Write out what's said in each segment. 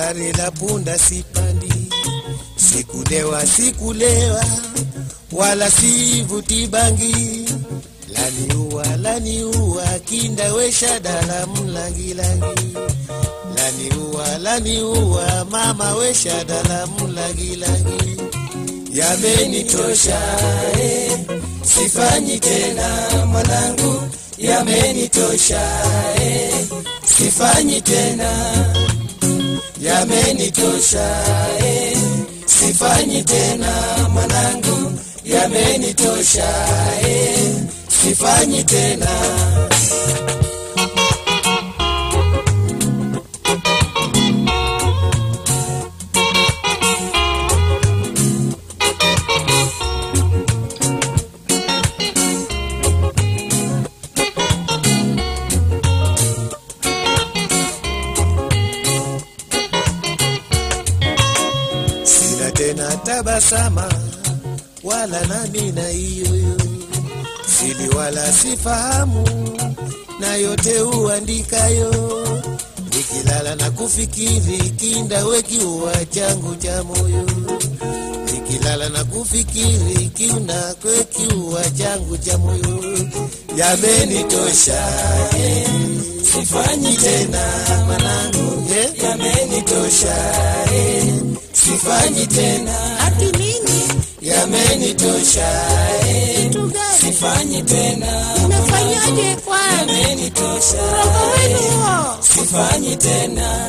gari la punda sipandi, sikulewa wala sivuti bangi. Laniua kinda wesha dala mlangilangi. Laniua mama wesha dala mlangilangi. Yamenitosha sifanyi tena mwanangu, yamenitosha sifanyi tena, yamenitosha sifanyi tena mwanangu, yamenitosha sifanyi tena. Sina tena tabasama wala nami na iyo, sili wala sifahamu na yote uandikayo. Nikilala na kufikiri kinda weki uwa changu cha moyo. Nikilala na kufikiri kiuna kweki uwa changu cha moyo. Yamenitosha sifanyi tena mwanangu, yamenitosha sifanyi tena. Ati nini? Yamenitosha sifanyi tena. Umefanyaje kwa? Yamenitosha Roho wenu huo. sifanyi tena.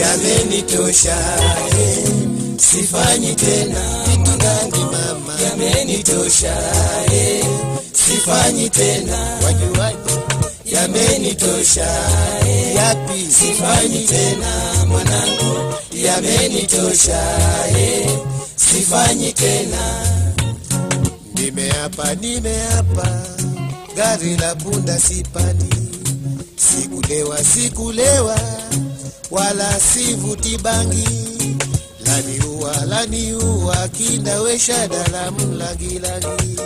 Yamenitosha sifanyi tena. Vitu gani mama? Yamenitosha sifanyi tena. Wajuaji? Yamenitosha yapi? Sifanyi tena mwanangu, yamenitosha sifanyi tena. Nimeapa gari la punda sipandi, sikulewa wala sivuti bangi. Laniua kinda wesha dala mlangilangi.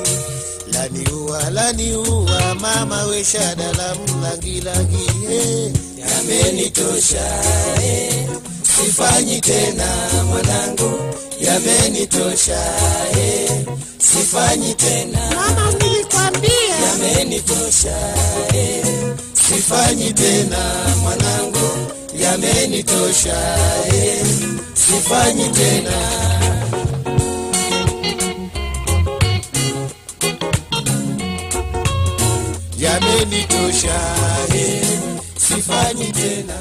Laniua mama wesha dala mlangilangi. Yamenitosha sifanyi tena mwanangu, yamenitosha sifanyi tena. Mama nilikwambia. Yamenitosha sifanyi tena mwanangu, yamenitosha sifanyi tena. Yamenitosha sifanyi tena.